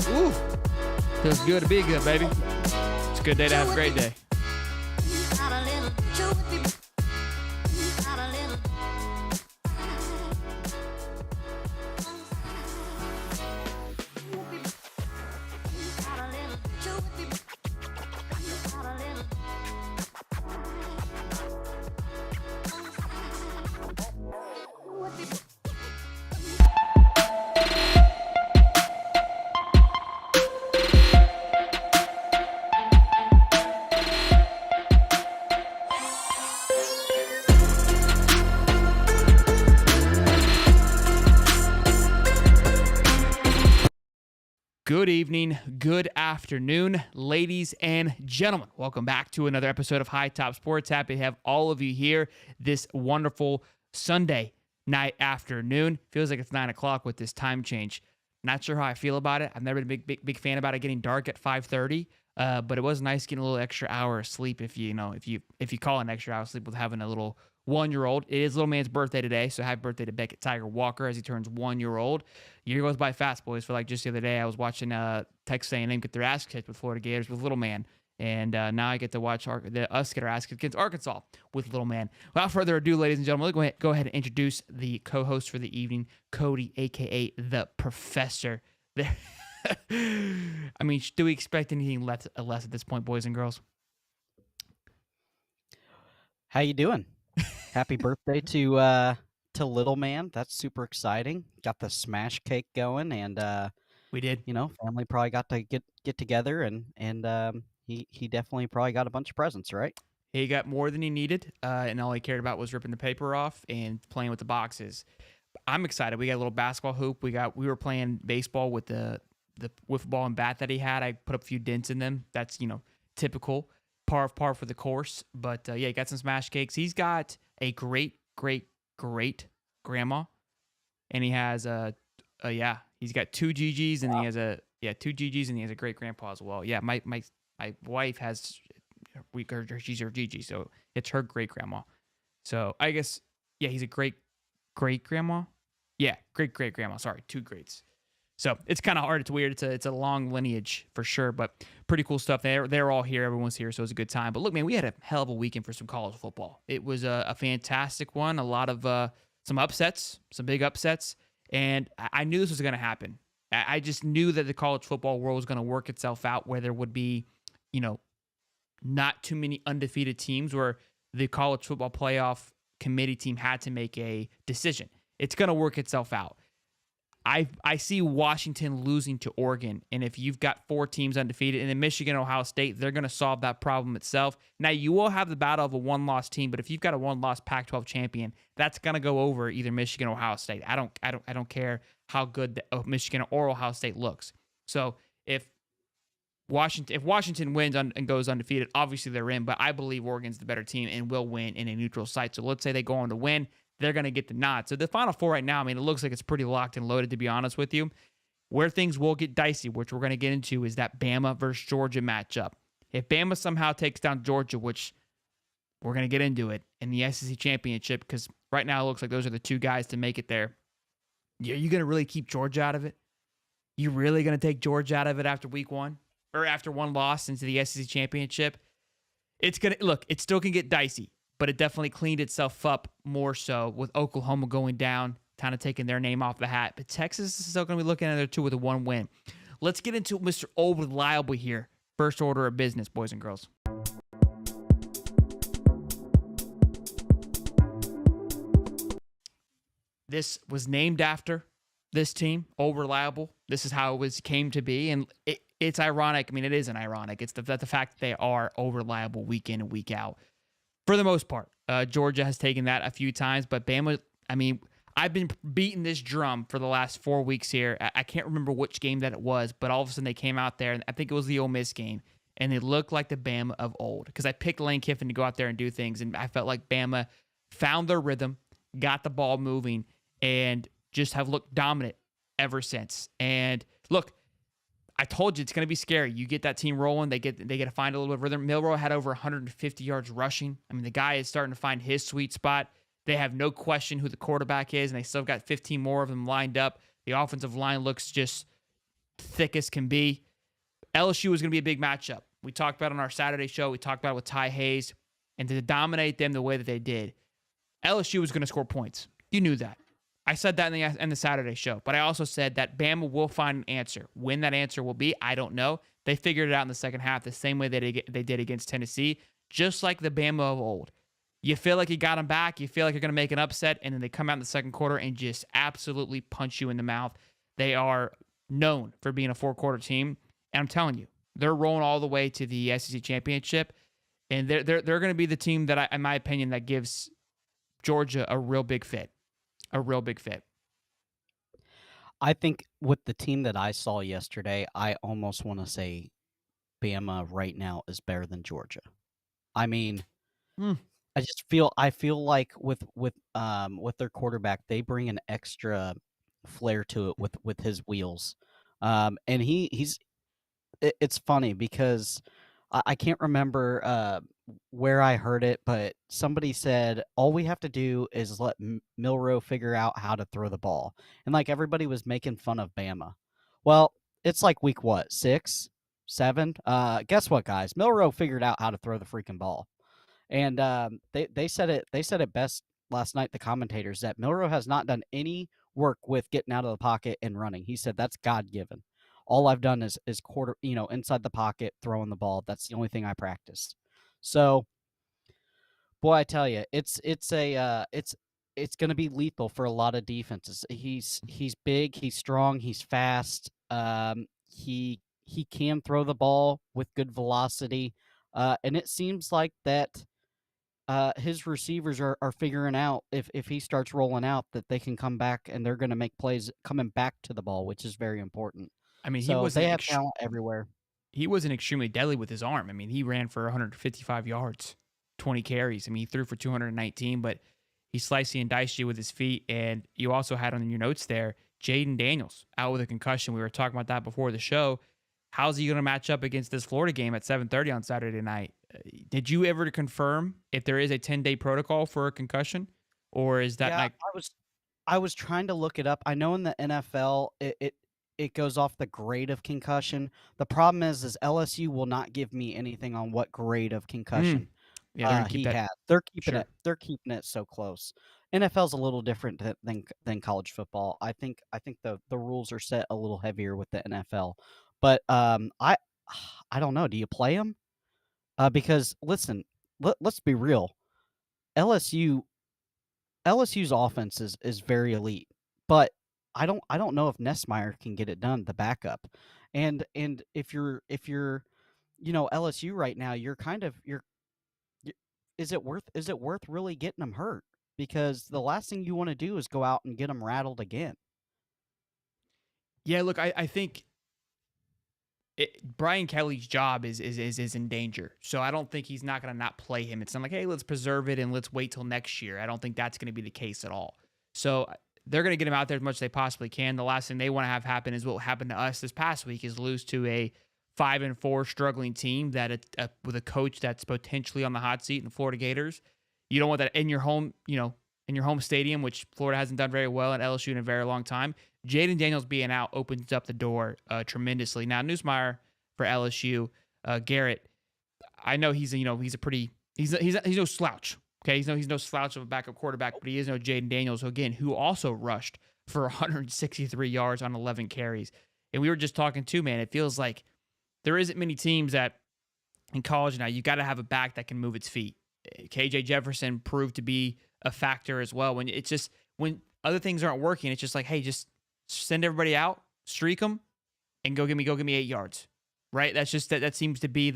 Ooh, feels good to be good, baby. It's a good day to have a great day. Good evening, good afternoon, ladies and gentlemen. Welcome back to another episode of High Top Sports. Happy to have all of you here this wonderful Sunday night afternoon. Feels like it's 9 o'clock with this time change. Not sure how I feel about it. I've never been a big fan about it getting dark at 5:30, but it was nice getting a little extra hour of sleep if you call an extra hour of sleep with having a little 1-year-old. It is little man's birthday today, so happy birthday to Beckett Tiger Walker as he turns 1-year-old. Year goes by fast, boys. For like just the other day, I was watching Texas A&M get their ass kicked with Florida Gators with little man, and now I get to watch us get our ass kicked against Arkansas with little man. Without further ado, ladies and gentlemen, let's go ahead and introduce the co-host for the evening, Cody, aka the Professor. I mean, do we expect anything less at this point, boys and girls? How you doing? Happy birthday to little man. That's super exciting. Got the smash cake going, and we did. You know, family probably got to get together, and he definitely probably got a bunch of presents, right? He got more than he needed, and all he cared about was ripping the paper off and playing with the boxes. I'm excited. We got a little basketball hoop. We were playing baseball with the wiffle ball and bat that he had. I put up a few dents in them. That's typical. Par for the course, but yeah, he got some smash cakes. He's got a great grandma, and he has he's got two GGs, and he has two GGs, and he has a great grandpa as well. Yeah, my wife has she's her GG, so it's her great grandma. So I guess he's a great grandma. Yeah, great grandma. Sorry, two greats. So it's kind of hard. It's weird. It's a long lineage for sure, but pretty cool stuff. They're all here. Everyone's here, so it was a good time. But look, man, we had a hell of a weekend for some college football. It was a fantastic one. A lot of some upsets, some big upsets, and I knew this was going to happen. I just knew that the college football world was going to work itself out where there would be, not too many undefeated teams where the college football playoff committee team had to make a decision. It's going to work itself out. I see Washington losing to Oregon, and if you've got 4 teams undefeated, and then Michigan, Ohio State, they're going to solve that problem itself. Now, you will have the battle of a one-loss team, but if you've got a one-loss Pac-12 champion, that's going to go over either Michigan or Ohio State. I don't care how good Michigan or Ohio State looks. So if Washington wins and goes undefeated, obviously they're in, but I believe Oregon's the better team and will win in a neutral site. So let's say they go on to win. They're going to get the nod. So the Final Four right now, I mean, it looks like it's pretty locked and loaded, to be honest with you. Where things will get dicey, which we're going to get into, is that Bama versus Georgia matchup. If Bama somehow takes down Georgia, which we're going to get into it, in the SEC championship, because right now it looks like those are the two guys to make it there. Are you going to really keep Georgia out of it? You really going to take Georgia out of it after week one? Or after one loss into the SEC championship? It still can get dicey. But it definitely cleaned itself up more so with Oklahoma going down, kind of taking their name off the hat. But Texas is still going to be looking at their 2 with a 1 win. Let's get into Mr. Old Reliable here. First order of business, boys and girls. This was named after this team, Old Reliable. This is how it came to be. And it's ironic. I mean, it isn't ironic. It's the fact that they are Old Reliable week in and week out. For the most part, Georgia has taken that a few times, but Bama, I mean, I've been beating this drum for the last 4 weeks here. I can't remember which game that it was, but all of a sudden they came out there, and I think it was the Ole Miss game, and they looked like the Bama of old. Because I picked Lane Kiffin to go out there and do things, and I felt like Bama found their rhythm, got the ball moving, and just have looked dominant ever since. And look, I told you it's going to be scary. You get that team rolling, they get to find a little bit of rhythm. Milroe had over 150 yards rushing. I mean, the guy is starting to find his sweet spot. They have no question who the quarterback is, and they still got 15 more of them lined up. The offensive line looks just thick as can be. LSU is going to be a big matchup. We talked about it on our Saturday show. We talked about it with Ty Hayes. And to dominate them the way that they did, LSU was going to score points. You knew that. I said that in the Saturday show. But I also said that Bama will find an answer. When that answer will be, I don't know. They figured it out in the second half the same way that they did against Tennessee, just like the Bama of old. You feel like you got them back. You feel like you're going to make an upset, and then they come out in the second quarter and just absolutely punch you in the mouth. They are known for being a four-quarter team, and I'm telling you, they're rolling all the way to the SEC championship, and they're going to be the team that, in my opinion, that gives Georgia a real big fit. A real big fit. I think with the team that I saw yesterday, I almost want to say Bama right now is better than Georgia. I mean, I feel like with their quarterback, they bring an extra flair to it with his wheels. And it's funny because I can't remember where I heard it, but somebody said all we have to do is let Milroe figure out how to throw the ball, and like everybody was making fun of Bama. Well, it's like week what, 6, 7? Guess what, guys? Milroe figured out how to throw the freaking ball, and they said it best last night. The commentators that Milroe has not done any work with getting out of the pocket and running. He said that's God given. All I've done is quarter, inside the pocket, throwing the ball. That's the only thing I practiced. So, boy, I tell you, it's going to be lethal for a lot of defenses. He's big, he's strong, he's fast. He can throw the ball with good velocity, and it seems like that his receivers are figuring out if he starts rolling out that they can come back and they're going to make plays coming back to the ball, which is very important. I mean, So they have talent everywhere. He wasn't extremely deadly with his arm. I mean, he ran for 155 yards, 20 carries. I mean, he threw for 219, but he sliced you and diced you with his feet. And you also had on your notes there, Jaden Daniels out with a concussion. We were talking about that before the show. How's he going to match up against this Florida game at 7:30 on Saturday night? Did you ever confirm if there is a 10-day protocol for a concussion, or is that like? I was trying to look it up. I know in the NFL it goes off the grade of concussion. The problem is LSU will not give me anything on what grade of concussion he had. They're keeping it so close. NFL's a little different than college football. I think the rules are set a little heavier with the NFL. But I don't know. Do you play them? Because listen, let's be real. LSU's offense is very elite, but I don't know if Nessmeyer can get it done, the backup. And if you're LSU right now, is it worth really getting them hurt? Because the last thing you want to do is go out and get them rattled again. Yeah, look, I think Brian Kelly's job is in danger. So I don't think he's not going to not play him. It's not like, hey, let's preserve it and let's wait till next year. I don't think that's going to be the case at all. So they're going to get him out there as much as they possibly can. The last thing they want to have happen is what happened to us this past week, is lose to a 5-4 struggling team that with a coach that's potentially on the hot seat in the Florida Gators. You don't want that in your home, in your home stadium, which Florida hasn't done very well at LSU in a very long time. Jaden Daniels being out opens up the door tremendously. Now, Newsmeyer for LSU, Garrett, I know he's no slouch. Okay, he's no slouch of a backup quarterback, but he is no Jaden Daniels, who also rushed for 163 yards on 11 carries. And we were just talking too, man. It feels like there isn't many teams that in college now you got to have a back that can move its feet. KJ Jefferson proved to be a factor as well. When other things aren't working, it's just like, hey, just send everybody out, streak them, and go give me 8 yards, right? That's just that seems to be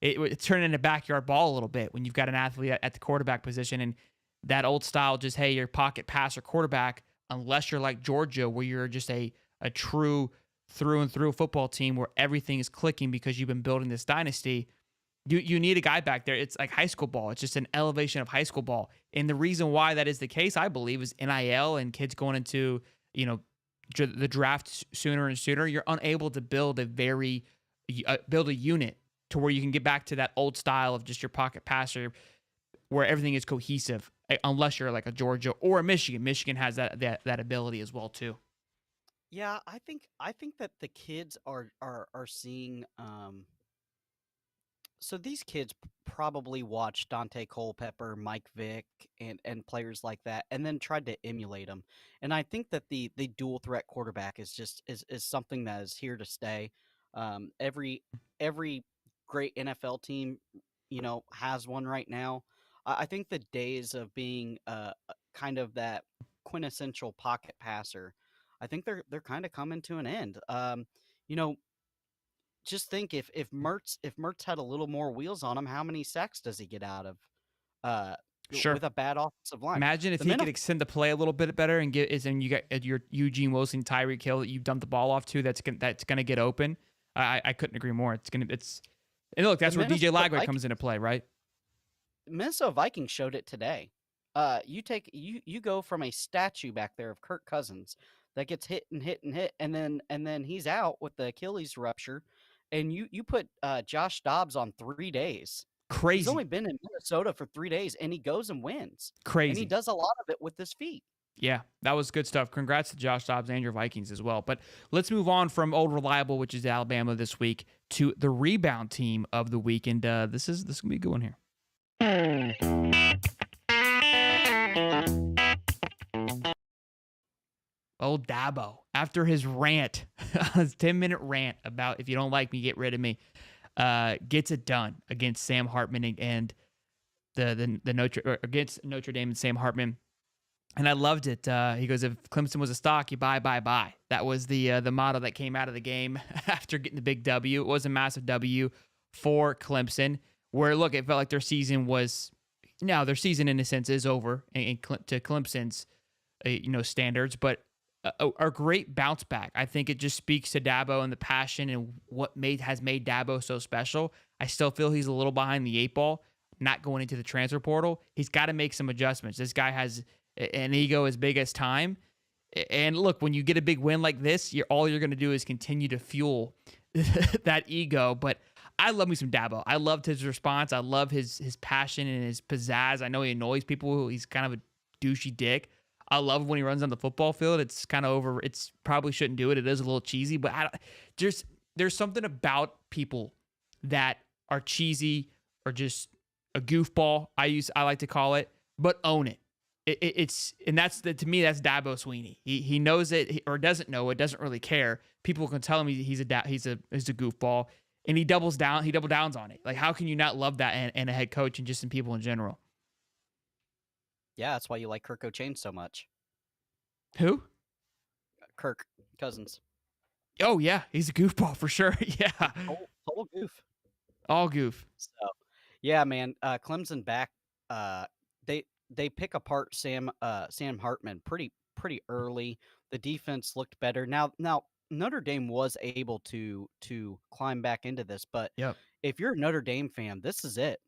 it's turning into backyard ball a little bit when you've got an athlete at the quarterback position, and that old style, just, hey, your pocket passer quarterback, unless you're like Georgia, where you're just a true through and through football team where everything is clicking because you've been building this dynasty. You need a guy back there. It's like high school ball. It's just an elevation of high school ball. And the reason why that is the case, I believe, is NIL and kids going into, the draft sooner and sooner. You're unable to build a unit to where you can get back to that old style of just your pocket passer where everything is cohesive, unless you're like a Georgia or a Michigan. Michigan has that ability as well too. Yeah, I think that the kids are seeing so these kids probably watched Dante Culpepper, Mike Vick, and players like that, and then tried to emulate them. And I think that the dual threat quarterback is just is something that is here to stay. Every great NFL team, has one right now. I think the days of being kind of that quintessential pocket passer, I think they're kind of coming to an end. You know, just think if Mertz had a little more wheels on him, how many sacks does he get out of uh Sure. with a bad offensive line? Imagine if The he could Minnesota extend the play a little bit better and and you got your Eugene Wilson, Tyreek Hill that you dumped the ball off to. That's gonna get open. I couldn't agree more. And look, the that's where DJ Minnesota Lagway comes into play, right? Minnesota Vikings showed it today. You go from a statue back there of Kirk Cousins that gets hit and hit and hit, and then he's out with the Achilles rupture, and you put Josh Dobbs on 3 days. He's Crazy, only been in Minnesota for 3 days, and he goes and wins, and he crazy. does a lot of it with his feet. Yeah, that was good stuff. Congrats to Josh Dobbs and your Vikings as well. But let's move on from old reliable, which is Alabama this week, to the rebound team of the week, and this gonna be a good one here. Old Dabo, after his rant, his 10-minute rant about if you don't like me, get rid of me, gets it done against Sam Hartman and the against Notre Dame and Sam Hartman. And I loved it. He goes, if Clemson was a stock, you buy, buy, buy. That was the motto that came out of the game after getting the big W. It was a massive W for Clemson, where, look, it felt like their season was, now their season in a sense is over to Clemson's standards, but a great bounce back. I think it just speaks to Dabo and the passion and what has made Dabo so special. I still feel he's a little behind the eight ball, not going into the transfer portal. He's got to make some adjustments. This guy has an ego as big as time. And look, when you get a big win like this, all you're going to do is continue to fuel that ego. But I love me some Dabo. I loved his response. I love his passion and his pizzazz. I know he annoys people. He's kind of a douchey dick. I love when he runs on the football field. It's kind of over. It's probably shouldn't do it. It is a little cheesy, but there's something about people that are cheesy or just a goofball. I like to call it, but own it. To me that's Dabo Sweeney. He knows it or doesn't know it. Doesn't really care. People can tell him he's a goofball, and he doubles down. He double downs on it. Like, how can you not love that and a head coach and just in people in general? Yeah, that's why you like Kirk O'Chain so much. Who? Kirk Cousins. Oh yeah, he's a goofball for sure. Yeah, Total goof. all goof. So, yeah, man. Clemson back. They pick apart Sam Hartman pretty early. The defense looked better. Now Notre Dame was able to climb back into this, but Yep. if you're a Notre Dame fan, this is it.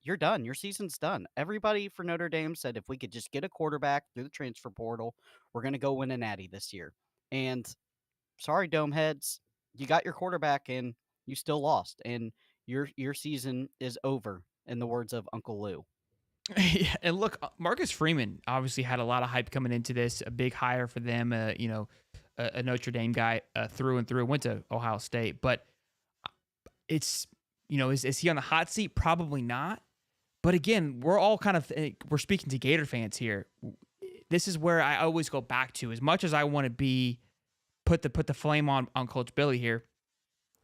You're done. Your season's done. Everybody for Notre Dame said if we could just get a quarterback through the transfer portal, we're going to go win a natty this year. And sorry, Dome heads, you got your quarterback and you still lost, and your season is over. In the words of Uncle Lou. Yeah, and look, Marcus Freeman obviously had a lot of hype coming into this, a big hire for them. A Notre Dame guy through and through. Went to Ohio State, but it's is he on the hot seat? Probably not. But again, we're speaking to Gator fans here. This is where I always go back to. As much as I want to put the flame on Coach Billy here.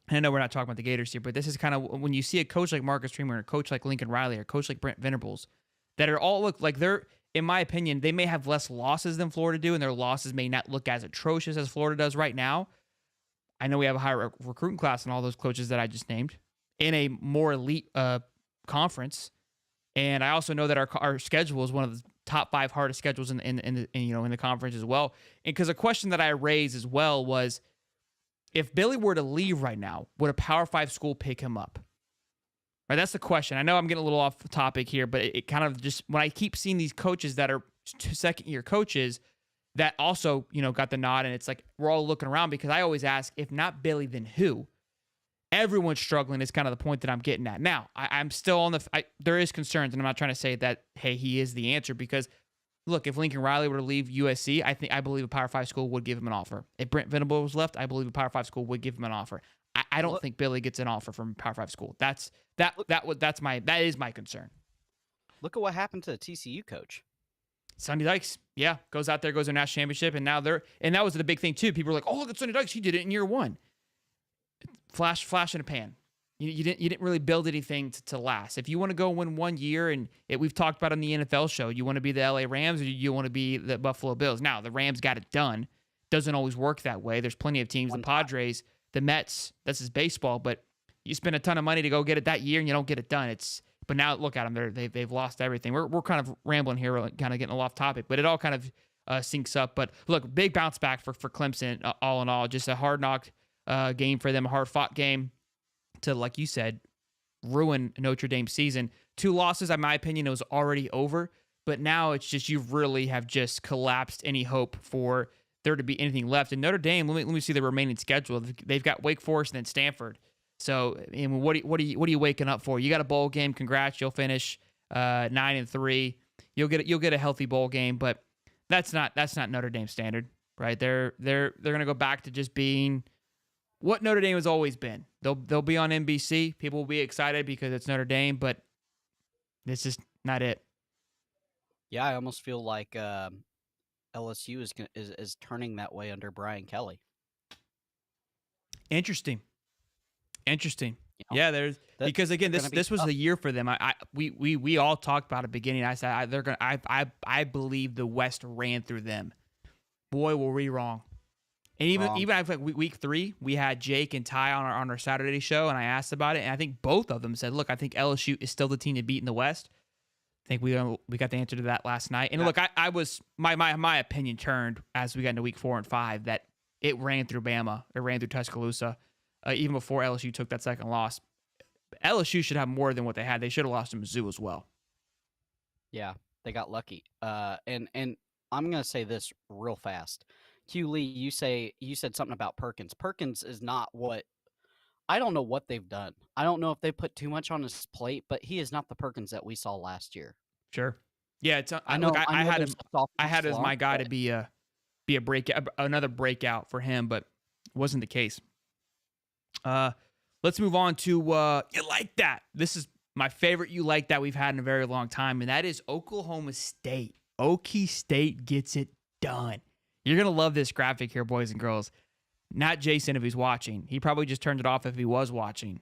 And I know we're not talking about the Gators here, but this is kind of when you see a coach like Marcus Freeman or a coach like Lincoln Riley or a coach like Brent Venables that are all look like they're, in my opinion, they may have less losses than Florida do, and their losses may not look as atrocious as Florida does right now. I know we have a higher recruiting class than all those coaches that I just named in a more elite conference. And I also know that our schedule is one of the top 5 hardest schedules in the conference as well. And because a question that I raised as well was, if Billy were to leave right now, would a Power 5 school pick him up? Right, that's the question. I know I'm getting a little off the topic here, but it kind of just, when I keep seeing these coaches that are second-year coaches that also, got the nod, and it's like we're all looking around because I always ask, if not Billy, then who? Everyone's struggling is kind of the point that I'm getting at. Now, I'm still on there is concerns, and I'm not trying to say that, hey, he is the answer, because look, if Lincoln Riley were to leave USC, I believe a Power 5 school would give him an offer. If Brent Venables left, I believe a Power 5 school would give him an offer. I don't think Billy gets an offer from Power 5 school. That is my concern. Look at what happened to the TCU coach. Sonny Dykes, goes out there, goes to a national championship, and now that was the big thing too. People were like, "Oh, look at Sonny Dykes, he did it in year one." Flash in a pan. You didn't really build anything to last. If you want to go win 1 year, and we've talked about on the NFL show, you want to be the LA Rams or you want to be the Buffalo Bills. Now the Rams got it done. Doesn't always work that way. There's plenty of teams, the Padres, the Mets. This is baseball, but you spend a ton of money to go get it that year and you don't get it done. But now look at them. They've lost everything. We're kind of rambling here, kind of getting off topic, but it all kind of syncs up. But look, big bounce back for Clemson. All in all, just a hard knocked game for them, a hard fought game to, like you said, ruin Notre Dame's season. 2 losses, in my opinion, it was already over. But now it's just you really have just collapsed any hope for there to be anything left. And Notre Dame, let me see the remaining schedule. They've got Wake Forest and then Stanford. So, I mean, what are you waking up for? You got a bowl game. Congrats, you'll finish 9-3. You'll get a healthy bowl game, but that's not Notre Dame standard, right? They're gonna go back to just being what Notre Dame has always been. They'll be on NBC. People will be excited because it's Notre Dame, but this is not it. Yeah, I almost feel like LSU is turning that way under Brian Kelly. Interesting. You know, Yeah, because again, this was the year for them. We all talked about it at the beginning. I said I believe the West ran through them. Boy, were we wrong. And even I think week 3, we had Jake and Ty on our Saturday show, and I asked about it, and I think both of them said, "Look, I think LSU is still the team to beat in the West." I think we got the answer to that last night. And look, I was my opinion turned as we got into week 4 and 5 that it ran through Bama, it ran through Tuscaloosa, even before LSU took that second loss. LSU should have more than what they had. They should have lost to Mizzou as well. Yeah, they got lucky. And I'm gonna say this real fast. Q Lee, you said something about Perkins. Perkins is not what I don't know what they've done. I don't know if they put too much on his plate, but he is not the Perkins that we saw last year. Sure. Yeah, it's I know. I had him. I had slump, as my guy to be a breakout, another breakout for him, but it wasn't the case. Let's move on to you like that. This is my favorite you like that we've had in a very long time, and that is Oklahoma State. Okie State gets it done. You're gonna love this graphic here, boys and girls. Not Jason if he's watching. He probably just turned it off if he was watching.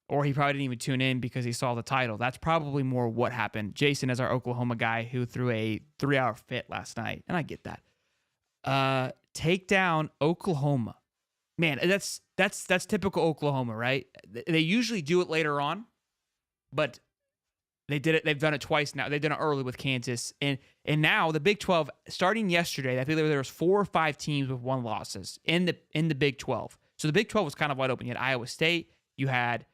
Or he probably didn't even tune in because he saw the title. That's probably more what happened. Jason is our Oklahoma guy who threw a 3-hour fit last night. And I get that. Take down Oklahoma. Man, that's typical Oklahoma, right? They usually do it later on, but they did it. They've done it twice now. They've done it early with Kansas, and now the Big 12. Starting yesterday, I think there was 4 or 5 teams with 1 losses in the Big 12. So the Big 12 was kind of wide open. You had Iowa State. You had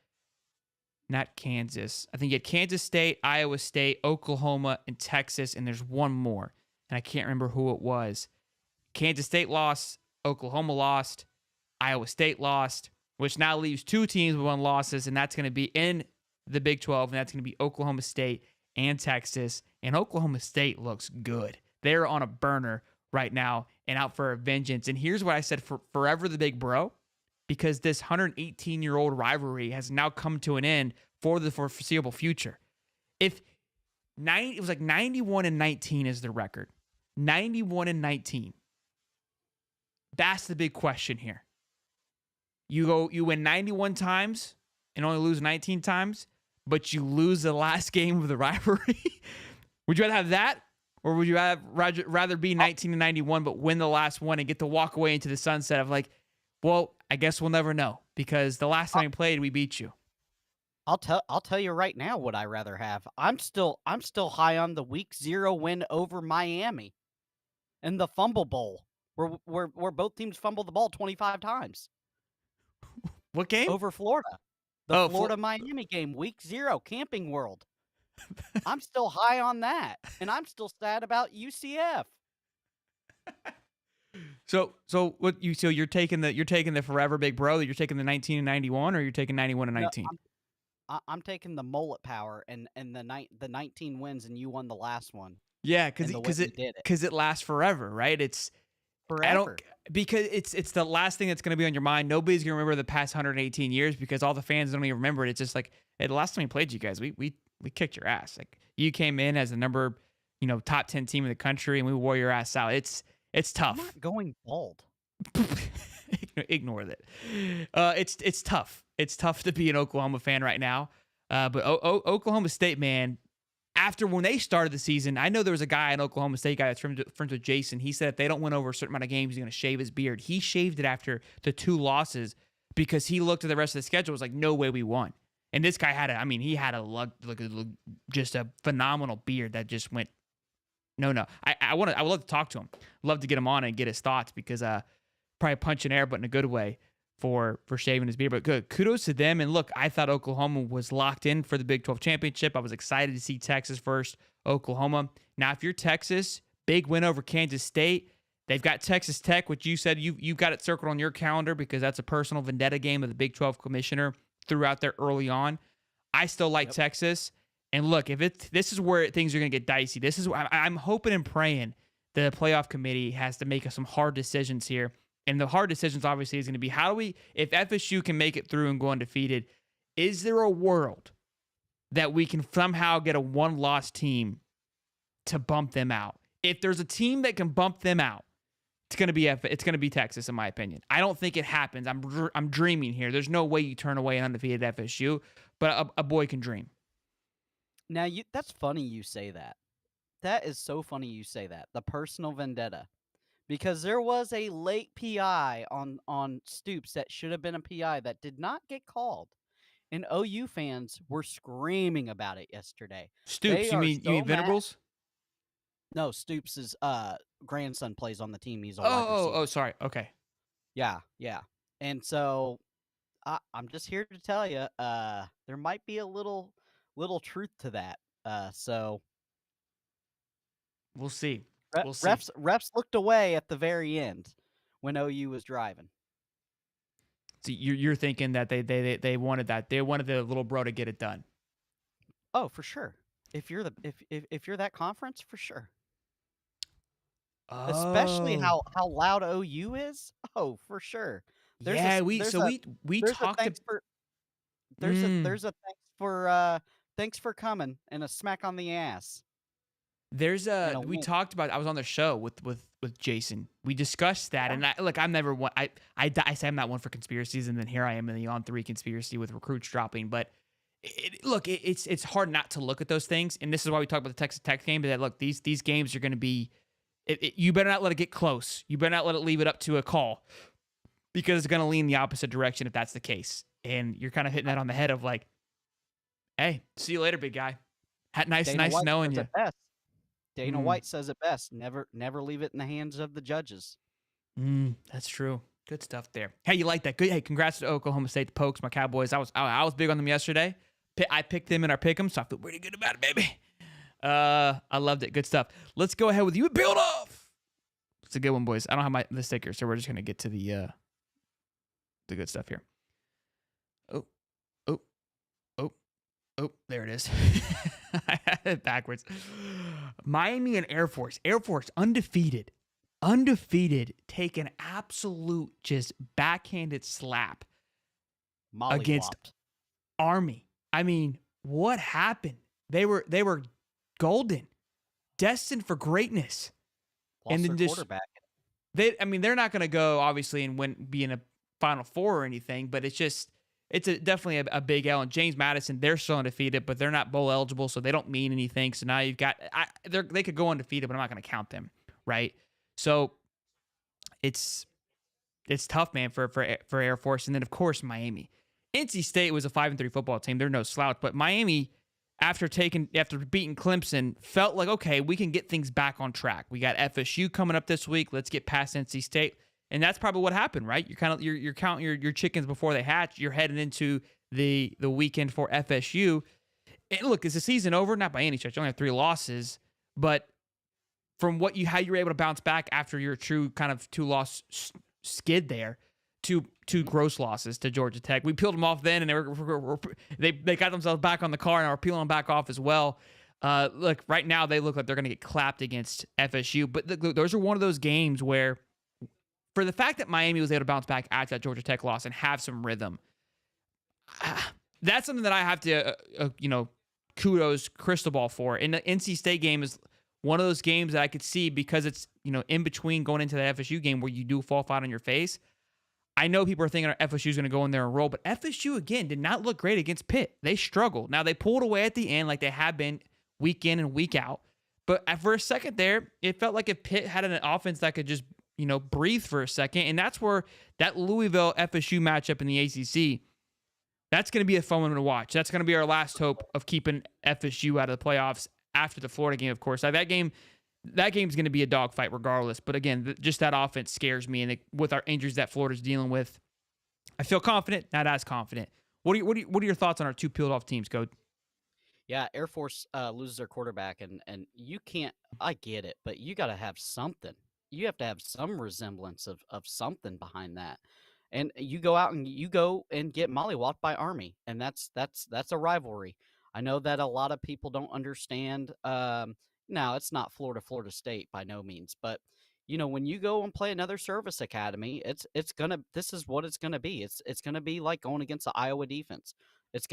not Kansas. I think you had Kansas State, Iowa State, Oklahoma, and Texas, and there's one more, and I can't remember who it was. Kansas State lost. Oklahoma lost. Iowa State lost, which now leaves 2 teams with 1 losses, and that's going to be in the Big 12, and that's going to be Oklahoma State and Texas. And Oklahoma State looks good. They're on a burner right now and out for a vengeance. And here's what I said for forever the big bro, because this 118-year-old rivalry has now come to an end for the foreseeable future. It was like 91-19 is the record. 91-19. That's the big question here. You win 91 times and only lose 19 times, but you lose the last game of the rivalry. Would you rather have that, or would you rather be 19-91 but win the last one and get to walk away into the sunset of like, well, I guess we'll never know because the last time we played, we beat you. I'll tell you right now what I rather have. I'm still high on the week 0 win over Miami, in the Fumble Bowl, where both teams fumbled the ball 25 times. What game? Over Florida. The Florida-Miami game, week 0, Camping World. I'm still high on that, and I'm still sad about UCF. So you're taking the forever big bro, you're taking the 19-91, or you're taking 91-19? I'm taking the mullet power and the 19 wins, and you won the last one. Yeah, and the way he did it. because it lasts forever, right? I don't Forever. because it's the last thing that's going to be on your mind. Nobody's going to remember the past 118 years because all the fans don't even remember it. It's just like, hey, the last time we played you guys, we kicked your ass. Like you came in as the number, top 10 team in the country, and we wore your ass out. It's I'm tough. not going bald. Ignore that. It's tough. It's tough to be an Oklahoma fan right now. But Oklahoma State, man, after when they started the season, I know there was a guy, an Oklahoma State guy that's friends with Jason. He said if they don't win over a certain amount of games, he's going to shave his beard. He shaved it after the 2 losses because he looked at the rest of the schedule. Was like, no way we won. And this guy had just a phenomenal beard that just went. No. I would love to talk to him. Love to get him on and get his thoughts because probably punching air, but in a good way for shaving his beard. But good. Kudos to them. And look, I thought Oklahoma was locked in for the Big 12 championship. I was excited to see Texas first, Oklahoma. Now, if you're Texas, big win over Kansas State. They've got Texas Tech, which you said you've got it circled on your calendar because that's a personal vendetta game of the Big 12 commissioner throughout there early on. I still like Texas. And look, this is where things are going to get dicey. This is I'm hoping and praying the playoff committee has to make some hard decisions here. And the hard decisions obviously is going to be if FSU can make it through and go undefeated, is there a world that we can somehow get a 1-loss team to bump them out? If there's a team that can bump them out, it's going to be Texas, in my opinion. I don't think it happens. I'm dreaming here. There's no way you turn away an undefeated FSU, but a boy can dream. Now, that's funny you say that. That is so funny you say that. The personal vendetta. Because there was a late PI on Stoops that should have been a PI that did not get called. And OU fans were screaming about it yesterday. Stoops, you mean Venables? No, Stoops' grandson plays on the team. He's a wide receiver. Oh, sorry. Okay. Yeah. And so I'm just here to tell you, there might be a little truth to that. So we'll see. Refs looked away at the very end when OU was driving. So you're thinking that they wanted that. They wanted the little bro to get it done. Oh, for sure. If you're that conference, for sure. Oh. Especially how loud OU is. Oh, for sure. We talked. There's a thanks for coming and a smack on the ass. We talked about. I was on the show with Jason. We discussed that, and I'm never one. I say I'm not one for conspiracies, and then here I am in the On3 conspiracy with recruits dropping. But it's hard not to look at those things, and this is why we talk about the Texas Tech game. But that look, these games are going to be. You better not let it get close. You better not let it leave it up to a call, because it's going to lean the opposite direction if that's the case. And you're kind of hitting that on the head of like, hey, see you later, big guy. Nice knowing you. Dana White says it best. Never leave it in the hands of the judges. That's true. Good stuff there. Hey, you like that? Good. Hey, congrats to Oklahoma State, the Pokes, my Cowboys. I was big on them yesterday. I picked them in our pick'em, so I feel pretty good about it, baby. I loved it. Good stuff. Let's go ahead with you. Build off. It's a good one, boys. I don't have the sticker, so we're just gonna get to the good stuff here. Oh, there it is. I had it backwards. Miami and Air Force. Air Force undefeated, take an absolute just backhanded slap against Army. I mean, what happened? They were golden, destined for greatness. And then just quarterback. They're not going to go obviously and be in a Final Four or anything, but it's definitely a big L. And James Madison, they're still undefeated, but they're not bowl eligible, so they don't mean anything. So now you've got they could go undefeated, but I'm not going to count them, right? So it's tough, man, for Air Force. And then of course Miami. NC State was a 5-3 football team. They're no slouch, but Miami, after beating Clemson, felt like, okay, we can get things back on track. We got FSU coming up this week. Let's get past NC State. And that's probably what happened, right? You're counting your chickens before they hatch. You're heading into the weekend for FSU. And look, is the season over? Not by any stretch. You only have 3 losses, but from how you were able to bounce back after your true kind of 2-loss skid there to 2 gross losses to Georgia Tech. We peeled them off then, and they got themselves back on the car, and are peeling them back off as well. Look, right now they look like they're going to get clapped against FSU, but those are one of those games where, for the fact that Miami was able to bounce back after that Georgia Tech loss and have some rhythm, that's something that I have to, kudos crystal ball for. And the NC State game is one of those games that I could see because it's, in between going into the FSU game where you do fall flat on your face. I know people are thinking FSU is going to go in there and roll, but FSU, again, did not look great against Pitt. They struggled. Now, they pulled away at the end like they have been week in and week out. But for a second there, it felt like if Pitt had an offense that could just, breathe for a second. And that's where that Louisville FSU matchup in the ACC, that's going to be a fun one to watch. That's going to be our last hope of keeping FSU out of the playoffs after the Florida game, of course. That game's going to be a dogfight regardless. But again, just that offense scares me. And with our injuries that Florida's dealing with, I feel confident, not as confident. What are your thoughts on our two peeled off teams, Code? Yeah, Air Force loses their quarterback, and you can't. I get it, but you got to have something. You have to have some resemblance of something behind that. And you go out and get mollywopped by Army, and that's a rivalry. I know that a lot of people don't understand. Now, it's not Florida State by no means, but when you go and play another service academy, this is what it's gonna be. It's gonna be like going against the Iowa defense. It's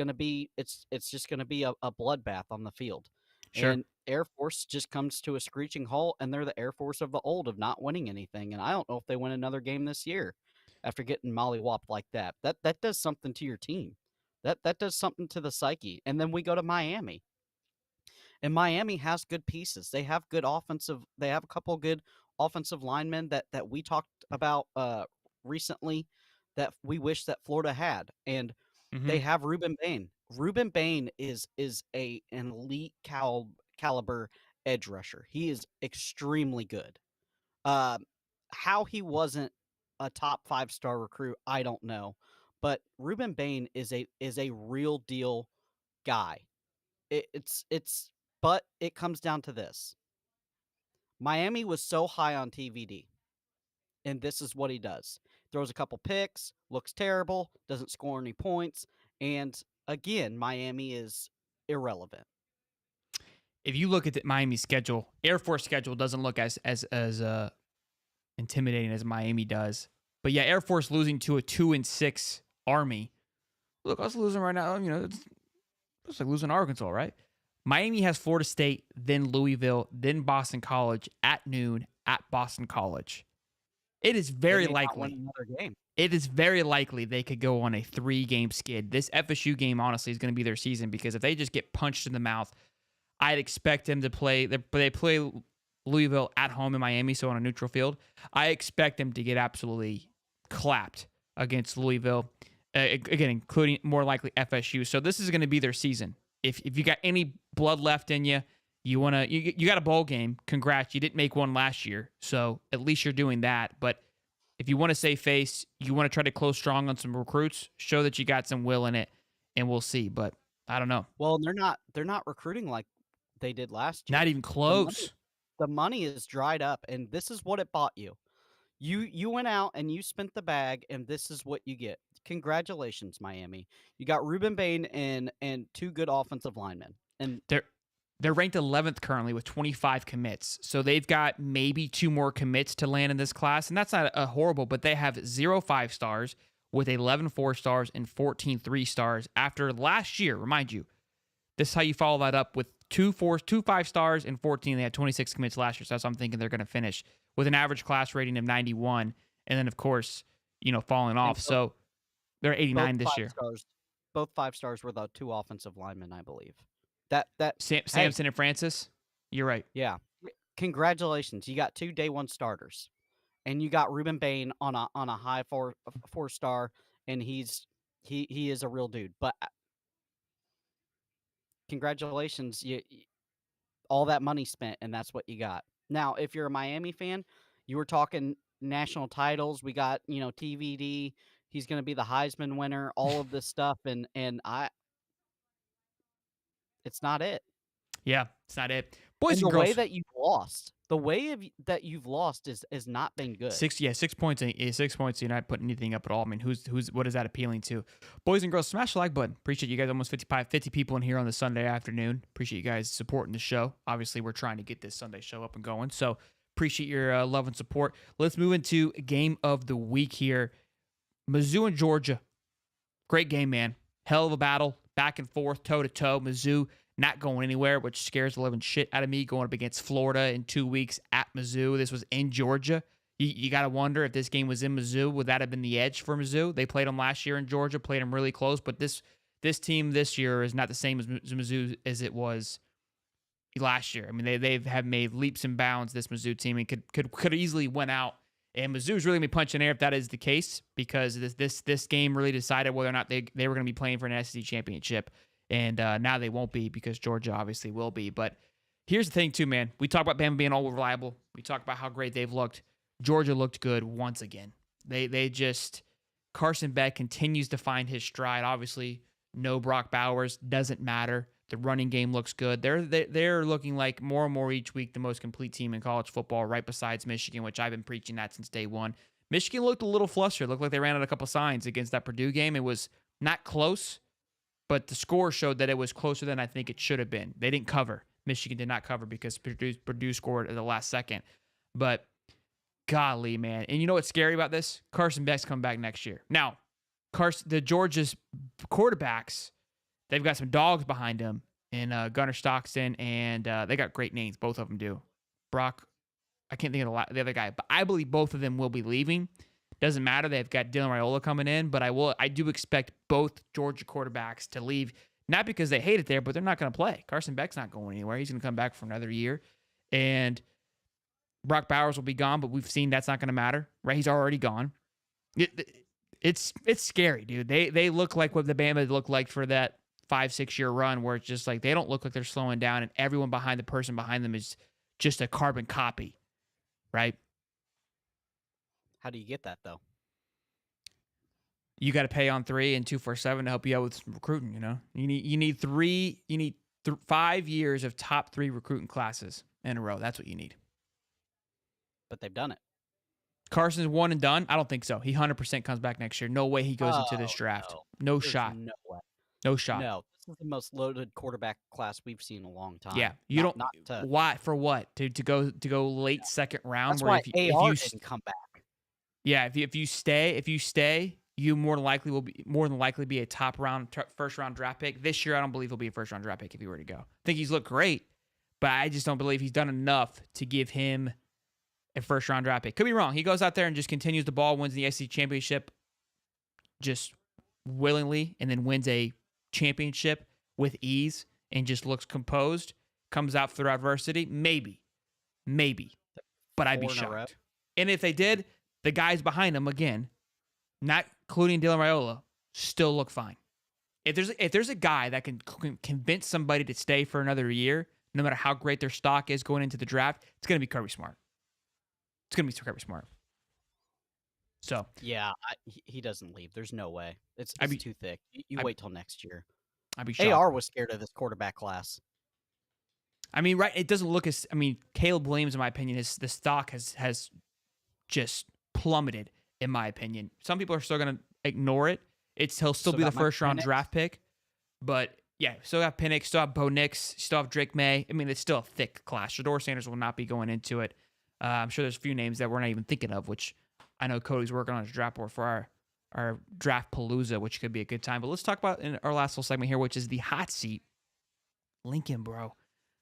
just gonna be a bloodbath on the field. Sure. And Air Force just comes to a screeching halt, and they're the Air Force of the old of not winning anything. And I don't know if they win another game this year after getting mollywopped like that. That does something to your team. That does something to the psyche. And then we go to Miami. And Miami has good pieces. They have they have a couple of good offensive linemen that we talked about recently that we wish that Florida had. And they have Ruben Bain. Ruben Bain is an elite caliber edge rusher. He is extremely good. How he wasn't a top 5-star recruit, I don't know. But Ruben Bain is a real deal guy. But it comes down to this. Miami was so high on TVD, and this is what he does. Throws a couple picks, looks terrible, doesn't score any points, and again, Miami is irrelevant. If you look at the Miami schedule, Air Force schedule doesn't look as intimidating as Miami does. But yeah, Air Force losing to a 2-6 Army. Look, us losing right now, it's like losing Arkansas, right? Miami has Florida State, then Louisville, then Boston College at noon at Boston College. It is very likely. Another game. It is very likely they could go on a 3-game skid. This FSU game, honestly, is going to be their season because if they just get punched in the mouth, I'd expect them to play. They play Louisville at home in Miami, so on a neutral field. I expect them to get absolutely clapped against Louisville. Again, including more likely FSU. So this is going to be their season. If you got any blood left in you, you got a bowl game. Congrats, you didn't make one last year, so at least you're doing that. But if you want to save face, you want to try to close strong on some recruits, show that you got some will in it, and we'll see. But I don't know. Well, they're not recruiting like they did last year. Not even close. The money is dried up, and this is what it bought you. You went out and you spent the bag, and this is what you get. Congratulations, Miami. You got Ruben Bain and 2 good offensive linemen. And they're ranked 11th currently with 25 commits. So they've got maybe 2 more commits to land in this class. And that's not a horrible, but they have 0 5-stars with 11 4-stars and 14 3-stars after last year. Remind you, this is how you follow that up with 2 5-stars and 14. They had 26 commits last year. So that's how I'm thinking they're going to finish with an average class rating of 91. And then, of course, falling off. So they're 89 this year. Both 5-stars were the 2 offensive linemen, I believe. Samson and Francis? You're right. Yeah. Congratulations. You got 2 day 1 starters. And you got Ruben Bain on a high 4-star, and he is a real dude. But congratulations. All that money spent, and that's what you got. Now, if you're a Miami fan, you were talking national titles. We got, TVD. He's going to be the Heisman winner, all of this stuff. And it's not it. Yeah, it's not it. Boys And and the way girls, that you've lost, that you've lost is not been good. 6 points. 6 points. You're not putting anything up at all. I mean, what is that appealing to? Boys and girls, smash the like button. Appreciate you guys. Almost 50 people in here on the Sunday afternoon. Appreciate you guys supporting the show. Obviously, we're trying to get this Sunday show up and going. So appreciate your love and support. Let's move into game of the week here. Mizzou and Georgia. Great game, man. Hell of a battle. Back and forth, toe to toe. Mizzou not going anywhere, which scares the living shit out of me, going up against Florida in 2 weeks at Mizzou. This was in Georgia. You got to wonder if this game was in Mizzou, would that have been the edge for Mizzou? They played them last year in Georgia, played them really close, but this team this year is not the same as Mizzou as it was last year. I mean, they have made leaps and bounds, this Mizzou team, and could easily win out. And Mizzou's really going to be punching air if that is the case, because this game really decided whether or not they were going to be playing for an SEC championship. And now they won't be, because Georgia obviously will be. But here's the thing, too, man. We talk about Bama being all reliable. We talk about how great they've looked. Georgia looked good once again. They just Carson Beck continues to find his stride. Obviously, no Brock Bowers, doesn't matter. The running game looks good. They're looking like more and more each week the most complete team in college football, right besides Michigan, which I've been preaching that since day one. Michigan looked a little flustered. Looked like they ran out a couple signs against that Purdue game. It was not close, but the score showed that it was closer than I think it should have been. They didn't cover. Michigan did not cover because Purdue scored at the last second. But golly, man. And you know what's scary about this? Carson Beck's coming back next year. Now, the Georgia's quarterbacks, they've got some dogs behind them, and Gunnar Stockton, and they got great names. Both of them do. Brock, I can't think of the other guy, but I believe both of them will be leaving. Doesn't matter. They've got Dylan Raiola coming in, but I do expect both Georgia quarterbacks to leave, not because they hate it there, but they're not going to play. Carson Beck's not going anywhere. He's going to come back for another year, and Brock Bowers will be gone, but we've seen that's not going to matter, right? He's already gone. It's scary, dude. They look like what the Bama looked like for that 5-6 year run, where it's just like they don't look like they're slowing down, and everyone behind the person behind them is just a carbon copy, right? How do you get that, though? You got to pay on 3 and 247 to help you out with some recruiting. You know, you need 5 years of top 3 recruiting classes in a row. That's what you need. But they've done it. Carson's one and done? I don't think so. He 100% comes back next year. No way he goes into this draft. No shot. No way. No shot. No, this is the most loaded quarterback class we've seen in a long time. Yeah, why for what to go late second round? That's where why if AR you didn't come back. Yeah, if you stay, you more than likely be a first round draft pick. This year, I don't believe he'll be a first round draft pick if he were to go. I think he's looked great, but I just don't believe he's done enough to give him a first round draft pick. Could be wrong. He goes out there and just continues the ball, wins the SEC championship, just willingly, and then wins a championship with ease and just looks composed. Comes out through adversity, maybe, but I'd be shocked. And if they did, the guys behind him, again, not including Dylan Raiola, still look fine. If there's a guy that can convince somebody to stay for another year, no matter how great their stock is going into the draft, it's going to be Kirby Smart. It's going to be Kirby Smart. So yeah, he doesn't leave. There's no way. It's too thick. You wait till next year. I'd be shocked. AR was scared of this quarterback class. I mean, right? It doesn't look as. I mean, Caleb Williams, in my opinion, the stock has just plummeted. In my opinion, some people are still going to ignore it. He'll still be the first round draft pick, but yeah, still got Penix, still have Bo Nix, still have Drake May. I mean, it's still a thick class. Shador Sanders will not be going into it. I'm sure there's a few names that we're not even thinking of, which I know Cody's working on his draft board for our draft palooza, which could be a good time. But let's talk about in our last little segment here, which is the hot seat. Lincoln, bro.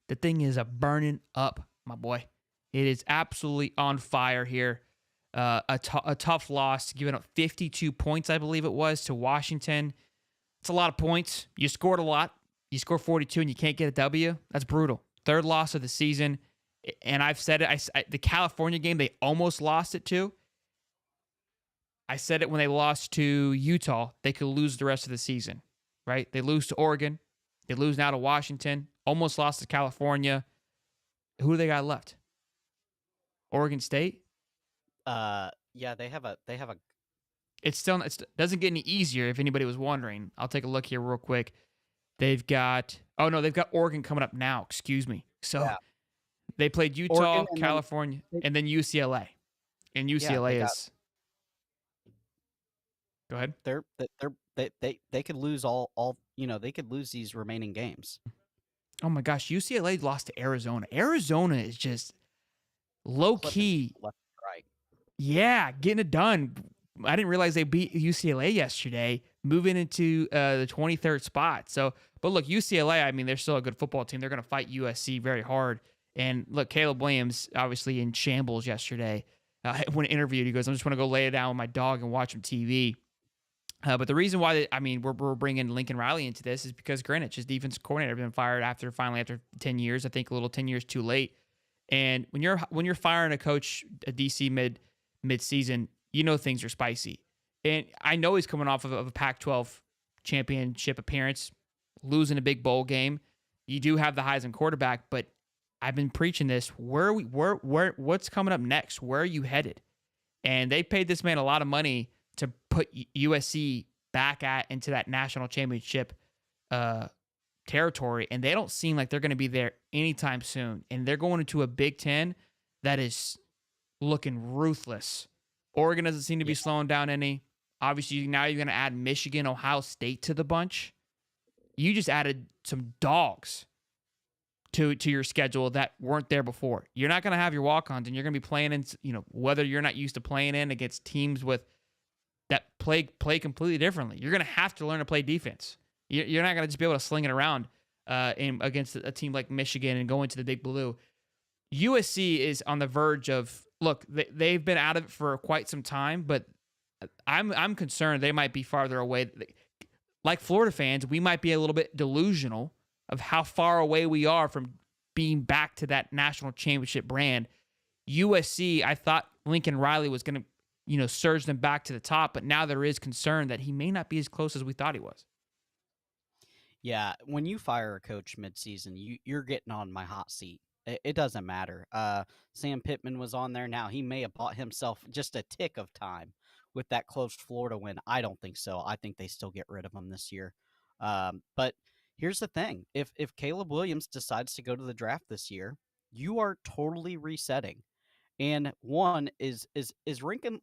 The thing is burning up, my boy. It is absolutely on fire here. A tough loss, giving up 52 points, I believe it was, to Washington. It's a lot of points. You scored a lot. You score 42 and you can't get a W. That's brutal. Third loss of the season. And I've said it. The California game, they almost lost it to. I said it when they lost to Utah. They could lose the rest of the season, right? They lose to Oregon. They lose now to Washington. Almost lost to California. Who do they got left? Oregon State? Yeah, they have a. It doesn't get any easier if anybody was wondering. I'll take a look here real quick. They've got Oregon coming up now. Excuse me. So They played Oregon, Utah, and then California, they, and then UCLA. And yeah, they UCLA got is go ahead. they could lose they could lose these remaining games. Oh my gosh, UCLA lost to Arizona. Arizona is just low Clipping key. left and right. Yeah, getting it done. I didn't realize they beat UCLA yesterday, moving into the 23rd spot. So, but look, UCLA, I mean, they're still a good football team. They're going to fight USC very hard. And look, Caleb Williams, obviously in shambles yesterday. When interviewed, he goes, "I'm just going to go lay it down with my dog and watch some TV." But the reason why, we're bringing Lincoln Riley into this is because Greenwich, his defense coordinator, been fired after 10 years. I think a little 10 years too late. And when you're firing a coach, a DC mid season, you know things are spicy. And I know he's coming off of a Pac-12 championship appearance, losing a big bowl game. You do have the Heisman quarterback, but I've been preaching this. What's coming up next? Where are you headed? And they paid this man a lot of money to put USC back into that national championship territory, and they don't seem like they're going to be there anytime soon. And they're going into a Big Ten that is looking ruthless. Oregon doesn't seem to be slowing down any. Obviously, now you're going to add Michigan, Ohio State to the bunch. You just added some dogs to your schedule that weren't there before. You're not going to have your walk-ons, and you're going to be playing in, whether you're not used to playing in against teams that play completely differently. You're going to have to learn to play defense. You're not going to just be able to sling it around against a team like Michigan and go into the Big Blue. USC is on the verge of, look, they've been out of it for quite some time, but I'm concerned they might be farther away. Like Florida fans, we might be a little bit delusional of how far away we are from being back to that national championship brand. USC, I thought Lincoln Riley was going to surge them back to the top, but now there is concern that he may not be as close as we thought he was. Yeah, when you fire a coach midseason, you're getting on my hot seat. It doesn't matter. Sam Pittman was on there. Now, he may have bought himself just a tick of time with that close Florida win. I don't think so. I think they still get rid of him this year. But here's the thing. If Caleb Williams decides to go to the draft this year, you are totally resetting. And one is Lincoln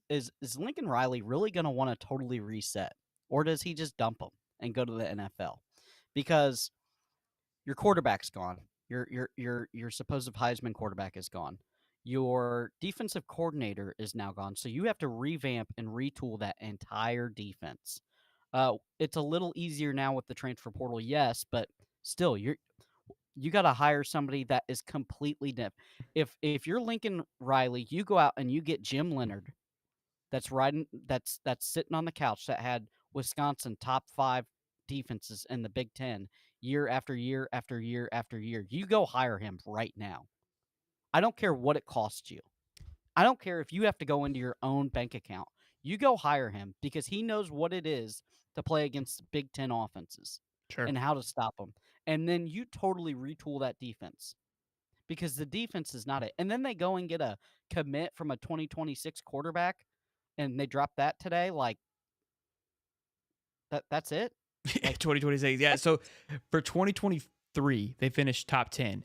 Riley really going to want to totally reset, or does he just dump him and go to the NFL? Because your quarterback's gone. Your supposed Heisman quarterback is gone. Your defensive coordinator is now gone. So you have to revamp and retool that entire defense. It's a little easier now with the transfer portal, yes, but still, you got to hire somebody that is completely different. If you're Lincoln Riley, you go out and you get Jim Leonard, that's sitting on the couch, that had Wisconsin top 5 defenses in the Big Ten year after year after year after year. You go hire him right now. I don't care what it costs you. I don't care if you have to go into your own bank account. You go hire him because he knows what it is to play against Big Ten offenses and how to stop them. And then you totally retool that defense because the defense is not it. And then they go and get a commit from a 2026 quarterback and they drop that today. Like, that's it. Like 2026. Yeah. So for 2023, they finished top 10.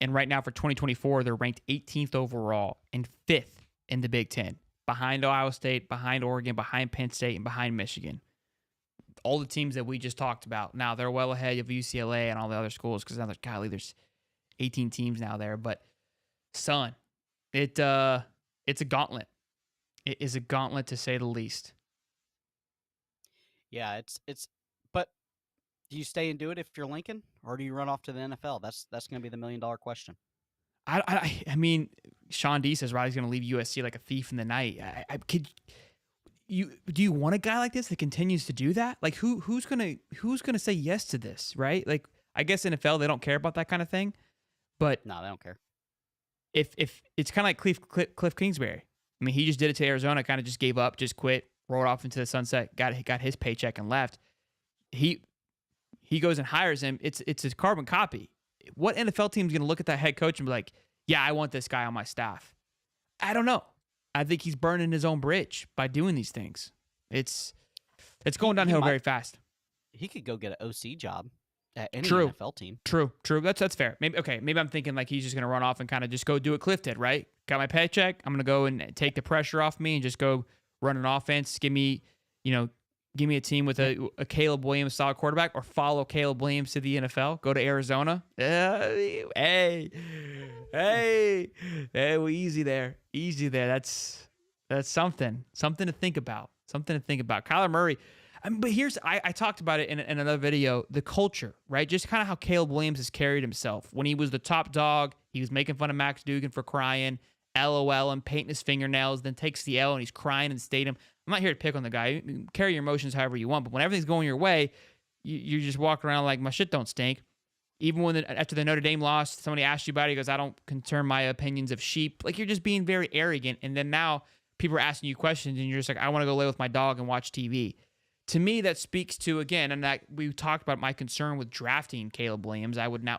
And right now for 2024, they're ranked 18th overall and 5th in the Big Ten, behind Ohio State, behind Oregon, behind Penn State, and behind Michigan. All the teams that we just talked about. Now, they're well ahead of UCLA and all the other schools because now there's 18 teams now there. But, son, it's a gauntlet. It is a gauntlet to say the least. Yeah, it's but do you stay and do it if you're Lincoln, or do you run off to the NFL? That's going to be the $1 million question. I mean, Sean D says Riley's going to leave USC like a thief in the night. Do you want a guy like this that continues to do that? Like who's gonna say yes to this, right? Like I guess NFL they don't care about that kind of thing, but no, they don't care. If it's kind of like Cliff Kingsbury. I mean, he just did it to Arizona, kind of just gave up, just quit, rolled off into the sunset, got his paycheck and left. He goes and hires him. It's a carbon copy. What NFL team is going to look at that head coach and be like, yeah, I want this guy on my staff? I don't know. I think he's burning his own bridge by doing these things. It's going downhill very fast. He could go get an OC job. at any True. NFL team. True. That's fair. Maybe I'm thinking like he's just gonna run off and kind of just go do what Cliff did, right? Got my paycheck. I'm gonna go and take the pressure off me and just go run an offense. Give me a team with a Caleb Williams style quarterback, or follow Caleb Williams to the NFL. Go to Arizona. Hey, well, easy there. That's something to think about. Kyler Murray. But I talked about it in another video, the culture, right? Just kind of how Caleb Williams has carried himself. When he was the top dog, he was making fun of Max Duggan for crying, LOL, and painting his fingernails, then takes the L and he's crying in the stadium. I'm not here to pick on the guy. You can carry your emotions however you want, but when everything's going your way, you just walk around like, my shit don't stink. Even when after the Notre Dame loss, somebody asked you about it, he goes, I don't concern my opinions of sheep. Like, you're just being very arrogant, and then now people are asking you questions, and you're just like, I want to go lay with my dog and watch TV. To me, that speaks to, again, and that we talked about my concern with drafting Caleb Williams. I wouldn't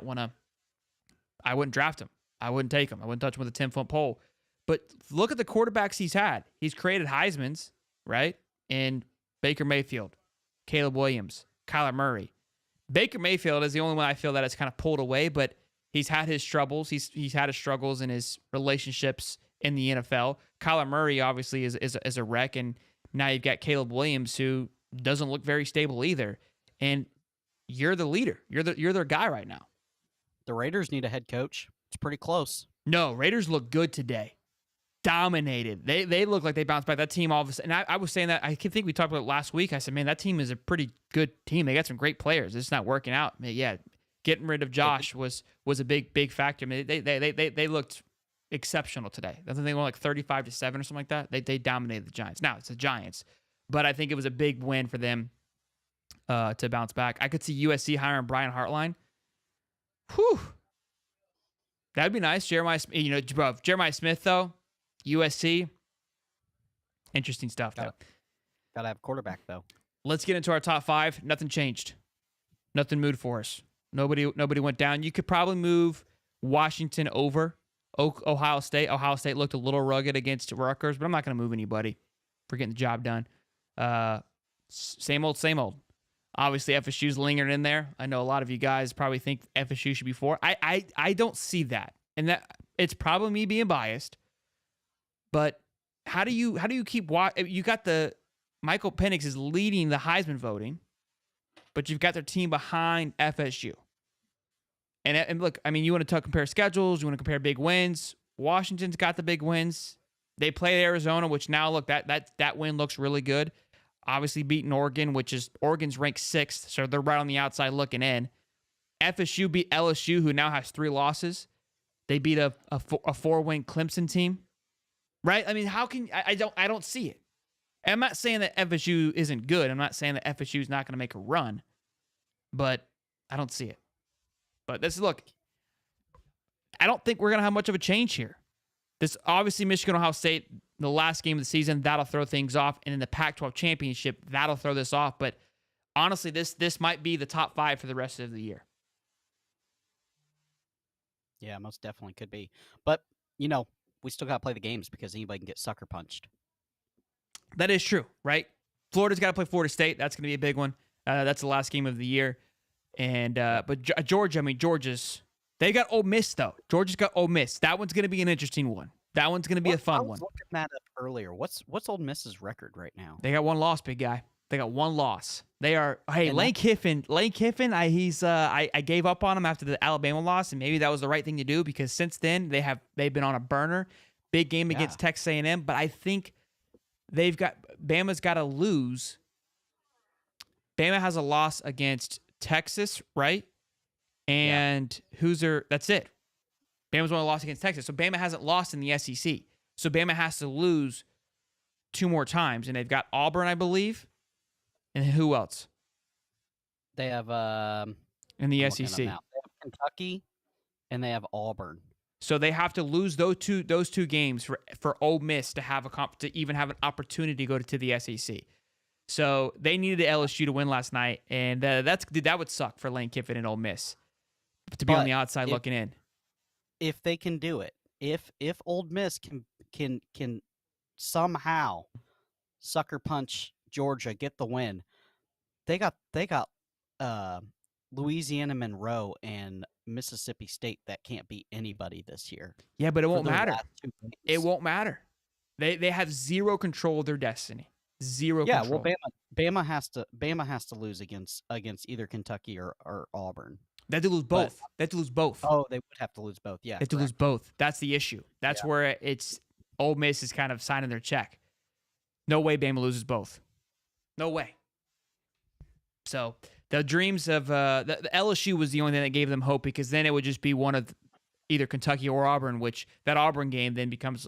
draft him. I wouldn't take him. I wouldn't touch him with a 10-foot pole. But look at the quarterbacks he's had. He's created Heismans, right? And Baker Mayfield, Caleb Williams, Kyler Murray. Baker Mayfield is the only one I feel that has kind of pulled away, but he's had his troubles. He's had his struggles in his relationships in the NFL. Kyler Murray obviously is a wreck, and now you've got Caleb Williams, who doesn't look very stable either. And you're the leader. You're their guy right now. The Raiders need a head coach. It's pretty close. No, Raiders look good today. Dominated. They look like they bounced back. That team all of a sudden, and I was saying that, I think we talked about it last week. I said, man, that team is a pretty good team. They got some great players. It's not working out. I mean, yeah, getting rid of Josh was a big factor. I mean, they looked exceptional today. I think they won like 35-7 or something like that. They dominated the Giants. Now it's the Giants, but I think it was a big win for them to bounce back. I could see USC hiring Brian Hartline. Whew, that'd be nice. Jeremiah Smith though. USC, interesting stuff. Gotta have a quarterback though. Let's get into our top 5. Nothing changed. Nothing moved for us. Nobody went down. You could probably move Washington over Ohio State. Ohio State looked a little rugged against Rutgers, but I'm not going to move anybody for getting the job done. Same old. Obviously, FSU's lingering in there. I know a lot of you guys probably think FSU should be 4. I don't see that, and that it's probably me being biased. But how do you keep you got the Michael Penix is leading the Heisman voting, but you've got their team behind FSU. And look, I mean, you want to compare schedules, you want to compare big wins. Washington's got the big wins. They played Arizona, which now look that win looks really good. Obviously beating Oregon, which is Oregon's ranked 6th, so they're right on the outside looking in. FSU beat LSU, who now has 3 losses. They beat a 4-win Clemson team. Right? I mean, how can I don't see it. I'm not saying that FSU isn't good. I'm not saying that FSU is not going to make a run, but I don't see it. But look, I don't think we're going to have much of a change here. This obviously Michigan, Ohio State, the last game of the season, that'll throw things off, and in the Pac-12 championship, that'll throw this off. But honestly, this might be the top 5 for the rest of the year. Yeah, most definitely could be. But we still got to play the games because anybody can get sucker punched. That is true, right? Florida's got to play Florida State. That's going to be a big one. That's the last game of the year. And but Georgia, they got Ole Miss though. Georgia's got Ole Miss. That one's going to be an interesting one. That one's going to be a fun one. I was looking that up earlier. What's Ole Miss's record right now? They got 1 loss, big guy. They got 1 loss. They are Lane Kiffin. I gave up on him after the Alabama loss, and maybe that was the right thing to do because since then they've been on a burner. Big game against Texas A&M, but I think Bama's got to lose. Bama has a loss against Texas, right? And that's it. Bama's only lost against Texas, so Bama hasn't lost in the SEC. So Bama has to lose 2 more times, and they've got Auburn, I believe. And who else? They have in the SEC. They have Kentucky, and they have Auburn. So they have to lose those two games for Ole Miss to even have an opportunity to go to the SEC. So they needed LSU to win last night, and that would suck for Lane Kiffin and Ole Miss to be on the outside looking in. If they can do it, if Ole Miss can somehow sucker punch Georgia, get the win, they got Louisiana Monroe and Mississippi State that can't beat anybody this year. Yeah, but it for won't their matter. last 2 It games. won't matter. They have zero control of their destiny. Zero Yeah, control. well, Bama has to lose against either Kentucky or Auburn. They have to lose But- both. They have to lose both. Oh, they would have to lose both. Yeah, They have to lose correct. both. That's the issue. That's where it's Ole Miss is kind of signing their check. No way Bama loses both. No way. So the dreams of the LSU was the only thing that gave them hope, because then it would just be one of either Kentucky or Auburn, which that Auburn game then becomes,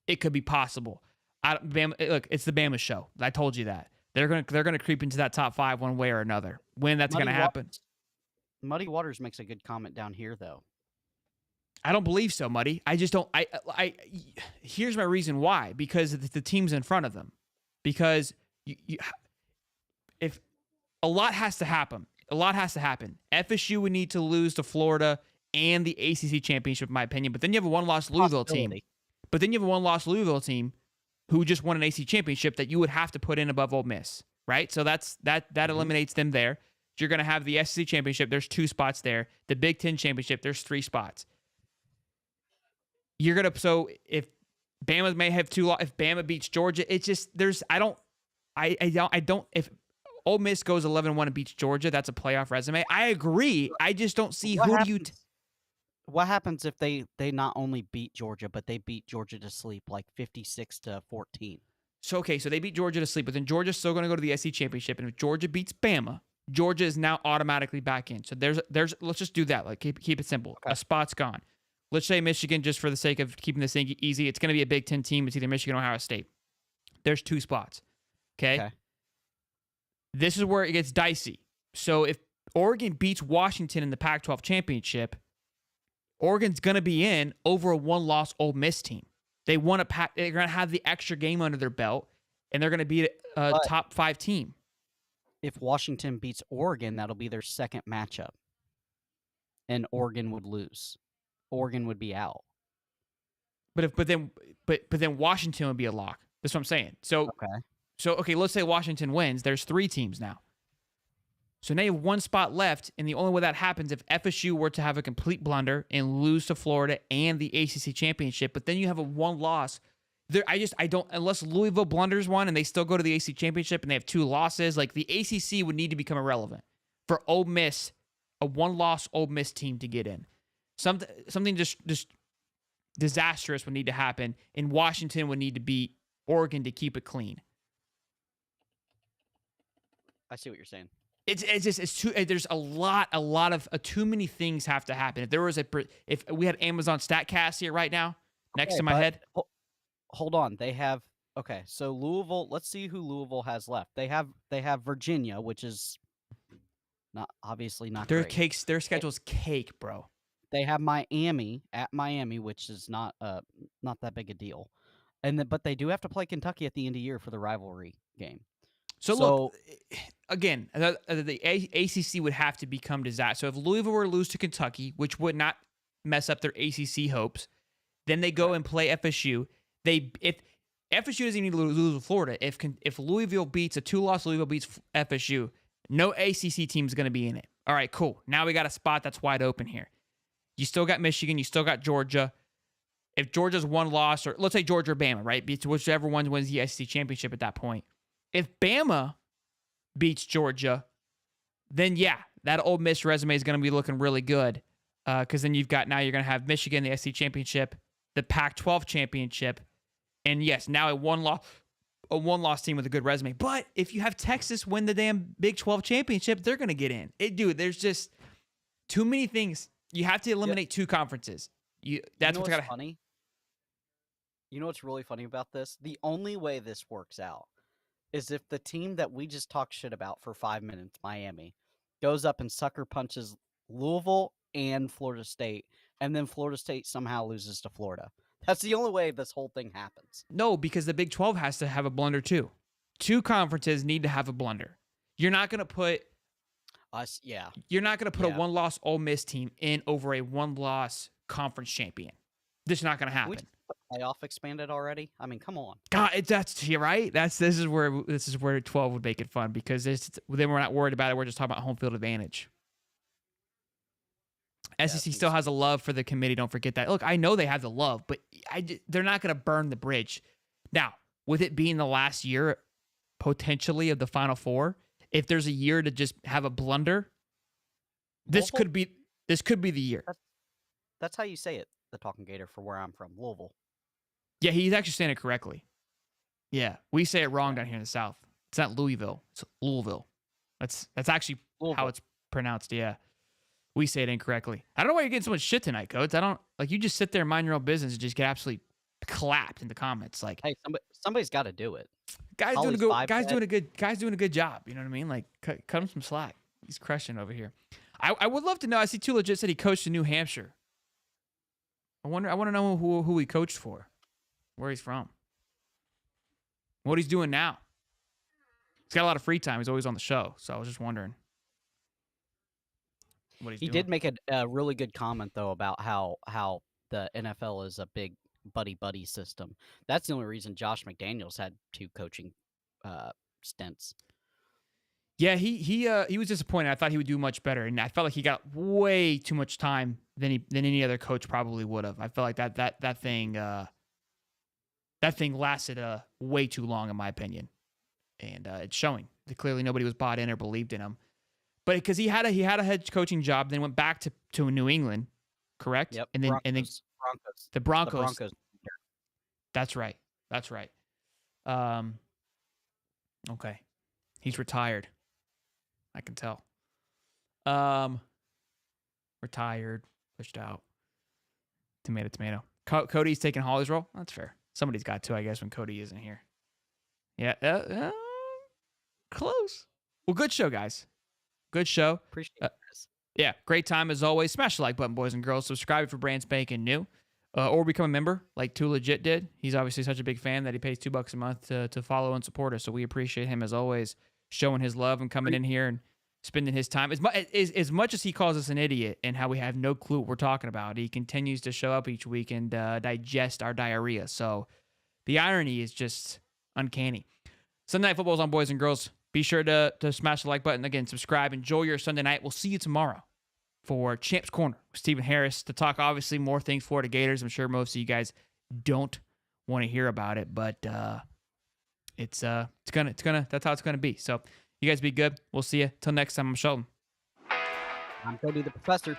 it could be possible. Look, it's the Bama show. I told you that. They're gonna creep into that top 5 one way or another. When that's gonna happen, Muddy Waters makes a good comment down here, though. I don't believe so, Muddy. I just don't. Here's my reason why. Because the team's in front of them. Because if a lot has to happen. FSU would need to lose to Florida and the ACC championship, in my opinion. But then you have a one-loss Louisville team. Who just won an ACC championship that you would have to put in above Ole Miss, right? So that eliminates them there. You're going to have the SEC championship. There's 2 spots there. The Big Ten championship. There's 3 spots. So if Bama may have 2, if Bama beats Georgia, it's just if Ole Miss goes 11-1 and beats Georgia, that's a playoff resume. I agree. I just don't see What happens if they not only beat Georgia, but they beat Georgia to sleep, like 56-14? So they beat Georgia to sleep, but then Georgia's still going to go to the SEC championship, and if Georgia beats Bama, Georgia is now automatically back in. So there's let's just do that. Like keep it simple. Okay. A spot's gone. Let's say Michigan, just for the sake of keeping this thing easy, it's going to be a Big Ten team. It's either Michigan or Ohio State. There's 2 spots. Okay. This is where it gets dicey. So if Oregon beats Washington in the Pac-12 championship, Oregon's going to be in over a 1-loss Ole Miss team. They're going to have the extra game under their belt, and they're going to beat a top 5 team. If Washington beats Oregon, that'll be their second matchup, and Oregon would lose. Oregon would be out. But then Washington would be a lock. That's what I'm saying. So let's say Washington wins. There's 3 teams now. So now you have 1 spot left, and the only way that happens if FSU were to have a complete blunder and lose to Florida and the ACC championship. But then you have a 1 loss. I don't, unless Louisville blunders one and they still go to the ACC championship and they have 2 losses. Like, the ACC would need to become irrelevant for Ole Miss, a 1-loss Ole Miss team to get in. Something just disastrous would need to happen, and Washington would need to beat Oregon to keep it clean. I see what you're saying. It's too. There's a lot of too many things have to happen. If we had Amazon Statcast here right now next to my head. Hold on, they have so Louisville. Let's see who Louisville has left. They have Virginia, which is not great. Their schedule's cake, bro. They have Miami, which is not that big a deal, but they do have to play Kentucky at the end of the year for the rivalry game. So look, again, the ACC would have to become disaster. So if Louisville were to lose to Kentucky, which would not mess up their ACC hopes, then they go and play FSU. If FSU doesn't even need to lose to Florida, if Louisville beats a 2-loss Louisville beats FSU, no ACC team is going to be in it. All right, cool. Now we got a spot that's wide open here. You still got Michigan. You still got Georgia. If Georgia's 1 loss, or let's say Georgia or Bama, right? Whichever one wins the SEC championship at that point. If Bama beats Georgia, then yeah, that Ole Miss resume is going to be looking really good. Because then you're going to have Michigan, the SEC championship, the Pac-12 championship, and yes, now a one-loss team with a good resume. But if you have Texas win the damn Big 12 championship, they're going to get in. There's just too many things. You have to eliminate 2 conferences. That's what's funny. You know what's really funny about this? The only way this works out is if the team that we just talked shit about for 5 minutes, Miami, goes up and sucker punches Louisville and Florida State, and then Florida State somehow loses to Florida. That's the only way this whole thing happens. No, because the Big 12 has to have a blunder too. 2 conferences need to have a blunder. You're not going to put You're not going to put a 1-loss Ole Miss team in over a 1-loss conference champion. This is not going to happen. Playoff expanded already? I mean, come on. God, you're right. This is where 12 would make it fun, because then we're not worried about it. We're just talking about home field advantage. Yeah, SEC still has a love for the committee. Don't forget that. Look, I know they have the love, but they're not going to burn the bridge. Now, with it being the last year potentially of the Final Four, if there's a year to just have a blunder, this Louisville? could be the year. That's how you say it, the Talking Gator, for where I'm from, Louisville. Yeah, he's actually saying it correctly. Yeah, we say it wrong down here in the South. It's not Louisville. It's Louisville. That's actually how it's pronounced. Yeah. We say it incorrectly. I don't know why you're getting so much shit tonight, Coates. I don't like you just sit there and mind your own business and just get absolutely clapped in the comments. Like, hey, somebody's got to do it. Guy's doing a good job. You know what I mean? Like, cut him some slack. He's crushing over here. I would love to know. I see Too Legit said he coached in New Hampshire. I want to know who he coached for, where he's from, what he's doing now. He's got a lot of free time. He's always on the show, so I was just wondering. He did make a really good comment though about how the NFL is a big buddy system. That's the only reason Josh McDaniels had 2 coaching stints. Yeah, he was disappointed. I thought he would do much better, and I felt like he got way too much time than any other coach probably would have. I felt like that thing lasted way too long in my opinion, and it's showing. Clearly, nobody was bought in or believed in him. But because he had a head coaching job, then went back to New England, correct? Yep. And then the Broncos. The Broncos. That's right. Okay. He's retired. I can tell. Retired, pushed out. Tomato. Cody's taking Holly's role. That's fair. Somebody's got to, I guess, when Cody isn't here. Yeah. Close. Well, good show, guys. Good show. Appreciate it. Yeah, great time as always. Smash the like button, boys and girls. Subscribe for brand spanking new. Or become a member like Too Legit did. He's obviously such a big fan that he pays $2 a month to follow and support us. So we appreciate him as always, showing his love and coming in here and spending his time. As much as he calls us an idiot and how we have no clue what we're talking about, he continues to show up each week and digest our diarrhea. So the irony is just uncanny. Sunday Night Football is on, boys and girls. Be sure to smash the like button. Again, subscribe. Enjoy your Sunday night. We'll see you tomorrow for Champs Corner with Stephen Harris to talk, obviously, more things Florida Gators. I'm sure most of you guys don't want to hear about it, but it's gonna that's how it's gonna be. So you guys be good. We'll see you till next time. I'm Sheldon. I'm Cody the Professor.